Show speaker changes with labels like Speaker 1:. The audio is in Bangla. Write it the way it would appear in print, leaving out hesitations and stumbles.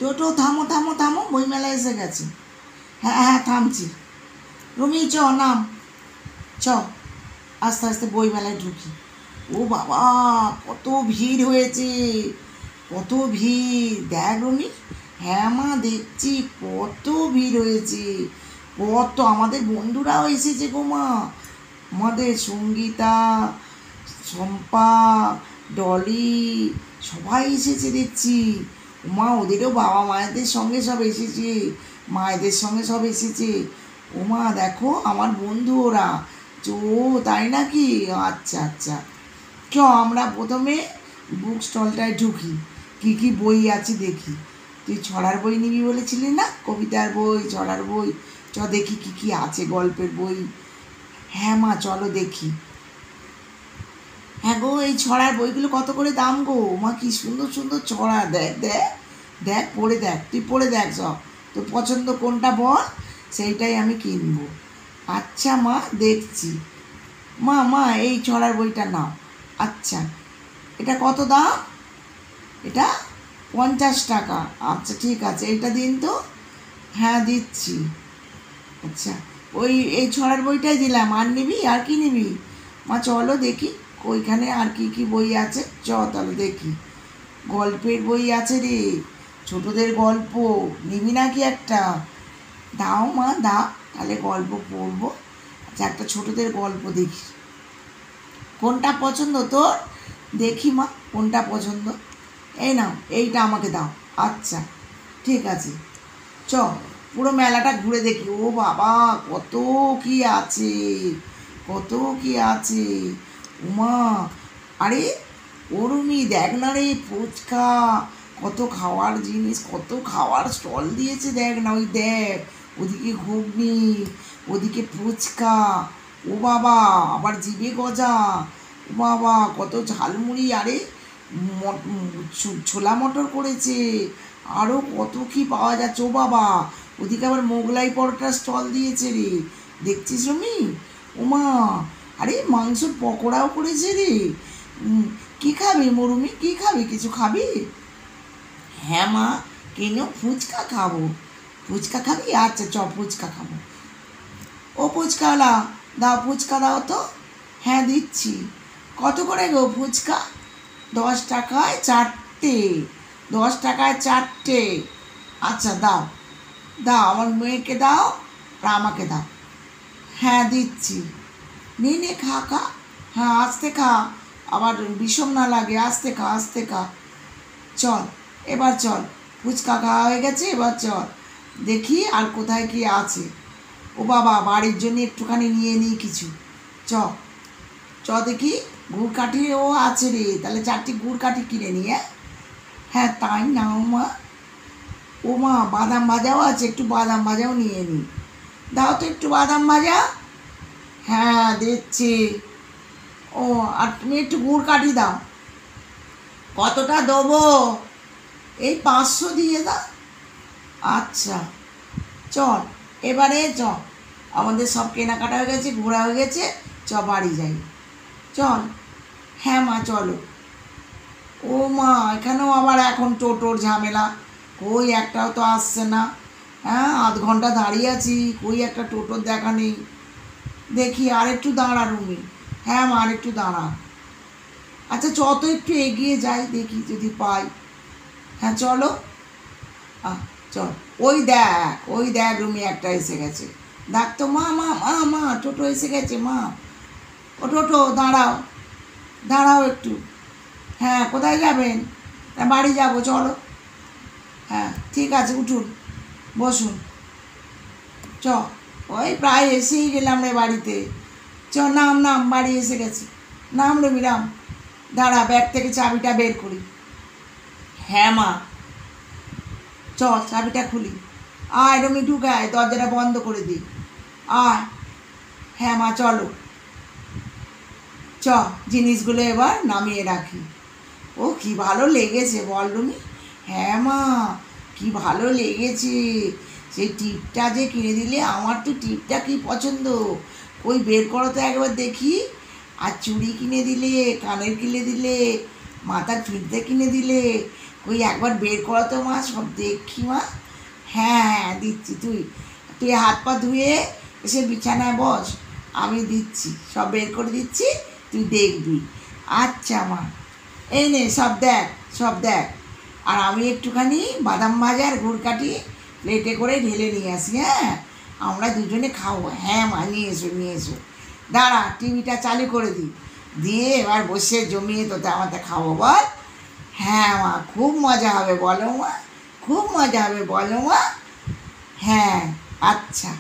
Speaker 1: টোটো থামো থামো থামো, বইমেলা এসে গেছে। হ্যাঁ হ্যাঁ থামছি। রুমি চ নাম, চ আস্তে আস্তে বইমেলায় ঢুকি। ও বাবা, কত ভিড় হয়েছে, কত ভিড় দেখ রুমি। হ্যাঁ মা দেখছি, কত ভিড় হয়েছে, কত আমাদের বন্ধুরাও এসেছে গো মা। আমাদের সঙ্গীতা, শম্পা, ডলি সবাই এসেছে দেখছি। মা ওদেরও বাবা মায়েদের সঙ্গে সব এসেছে, মায়েদের সঙ্গে সব এসেছে। ওমা দেখো আমার বন্ধু ওরা। ও তাই নাকি? আচ্ছা আচ্ছা, চ আমরা প্রথমে বুক স্টলটায় ঢুকি, কী কী বই আছে দেখি। তুই ছড়ার বই নিবি বলেছিলি না, কবিতার বই, ছড়ার বই। চ দেখি কী কী আছে, গল্পের বই। হ্যাঁ মা চলো দেখি। হ্যাঁ গো, এই ছড়ার বইগুলো কত করে দাম গো মা? কি সুন্দর সুন্দর ছড়া, দেখ দেখ দেখ, পড়ে দেখ, তুই পড়ে দেখ সব, তোর পছন্দ কোনটা বল, সেইটাই আমি কিনবো। আচ্ছা মা দেখছি। মা মা এই ছড়ার বইটা নাও। আচ্ছা, এটা কত দাম? এটা 50 টাকা। আচ্ছা ঠিক আছে, এইটা দিন তো। হ্যাঁ দিচ্ছি। আচ্ছা, এই ছড়ার বইটাই দিলাম, আর নিবি? আর কি নিবি? মা চলো দেখি ওইখানে আর কি কি বই আছে, চ তাহলে দেখি। গল্পের বই আছে রে, ছোটদের গল্প, নিবি নাকি একটা? দাও মা দাও, তাহলে গল্প পড়বো। আচ্ছা একটা ছোটদের গল্প দেখি, কোনটা পছন্দ তোর? দেখি মা কোনটা পছন্দ। এই নাও, এইটা আমাকে দাও। আচ্ছা ঠিক আছে, চ পুরো মেলাটা ঘুরে দেখি। ও বাবা, কত কি আছে, কত কি আছে। উমা, আরে ওরমি দেখ না রে, ফুচকা, কত খাওয়ার জিনিস, কত খাওয়ার স্টল দিয়েছে দেখ না। ওই দেখ, ওদিকে ঘুগনি, ওদিকে ফুচকা। ও বাবা, আবার জিভে গজা। ও বাবা, কত ঝালমুড়ি, আরে ছোলা মটর করেছে, আরও কত কি পাওয়া যাচ্ছে। ও বাবা, ওদিকে আবার মোগলাই পরোটার স্টল দিয়েছে রে, দেখছিস রুমি? ওমা, আরে মাংসর পকোড়াও করেছে রে। কী খাবি মরুমি, কী খাবি, কিছু খাবি? হ্যাঁ মা, কেন? ফুচকা খাবো। ফুচকা খাবি? আচ্ছা চ ফুচকা খাবো। ও ফুচকাওয়ালা, দাও ফুচকা দাও তো। হ্যাঁ দিচ্ছি। কত করে গো ফুচকা? 10 টাকায় 4টে, 10 টাকায় 4টে। আচ্ছা দাও, দাও আমার মেয়েকে দাও, আর আমাকে দাও। হ্যাঁ দিচ্ছি। নে নে খা খা। হ্যাঁ আস্তে খা, আবার বিষম না লাগে, আস্তে খা আস্তে খা। চল এবার চল, ফুচকা খাওয়া হয়ে গেছে, এবার চল দেখি আর কোথায় কি আছে। ও বাবা, বাড়ির জন্য একটুখানি নিয়ে নিই কিছু। চ চ দেখি, গুড় কাঠিও আছে রে, তাহলে 4টি গুড় কাঠি কিনে নিই। হ্যাঁ তাই নাও মা। ও মা, বাদাম ভাজাও আছে, একটু বাদাম ভাজাও নিয়ে নিই। দাও তো একটু বাদাম ভাজা। হ্যাঁ দিচ্ছি। ও, আর তুমি একটু গুড় কাঠি দাও। কতটা দেবো? এই 500 দিয়ে দাও। আচ্ছা চল, এবারে চ, আমাদের সব কেনাকাটা হয়ে গেছে, ঘোরা হয়ে গেছে, চ বাড়ি যাই, চল। হ্যাঁ মা চলো। ও মা, এখানেও আবার এখন টোটোর ঝামেলা, কই একটাও তো আসছে না। হ্যাঁ 0.5 ঘন্টা দাঁড়িয়ে আছি, কই একটা টোটোর দেখা নেই। দেখি আর একটু দাঁড়া রুমি। হ্যাঁ মা আর একটু দাঁড়া। আচ্ছা চ তো একটু এগিয়ে যাই, দেখি যদি পাই। হ্যাঁ চলো। চল, ওই দেখ রুমি একটা এসে গেছে, দেখ তো মা মা মা মা, টোটো এসে গেছে মা। ও টোটো দাঁড়াও, দাঁড়াও একটু। হ্যাঁ কোথায় যাবেন? বাড়ি যাবো চলো। হ্যাঁ ঠিক আছে, উঠুন, বসুন। চ, ওই প্রায় এসেই গেলাম রে বাড়িতে। চ নাম নাম, বাড়ি এসে গেছি। নাম রবি নাম। দাঁড়া, ব্যাগ থেকে চাবিটা বের করি। হ্যাঁ মা, চ চাবিটা খুলি। আয় রমি ঢুকায়, দরজাটা বন্ধ করে দিই। আয়। হ্যাঁ মা চলো। চ, জিনিসগুলো এবার নামিয়ে রাখি। ও কি ভালো লেগেছে বল রুমি। হ্যাঁ মা, কি ভালো লেগেছে। সেই টিপটা যে কিনে দিলে, আমার তো টিপটা কি পছন্দ। ওই বের করো তো একবার দেখি। আর চুড়ি কিনে দিলে, কানের কিনে দিলে, মাথার ফিতে কিনে দিলে, ওই একবার বের করো তো মা, সব দেখি মা। হ্যাঁ হ্যাঁ দিচ্ছি, তুই তুই হাত পা ধুয়ে এসে বিছানায় বস, আমি দিচ্ছি, সব বের করে দিচ্ছি, তুই দেখবি। আচ্ছা মা, এই নে সব দেখ, সব দেখ। আর আমি একটুখানি বাদাম ভাজা আর গুড় কাটি প্লেটে করে ঢেলে নিয়ে আসি, হ্যাঁ আমরা দুজনে খাবো। হ্যাঁ মা, নিয়ে এসো নিয়ে এসো। দাঁড়া, টিভিটা চালু করে দিই, দিয়ে এবার বসে জমিয়ে তোতে আমাদের খাবো, বল। হ্যাঁ মা, খুব মজা হবে বলো মা, খুব মজা হবে বলো মা। হ্যাঁ, আচ্ছা।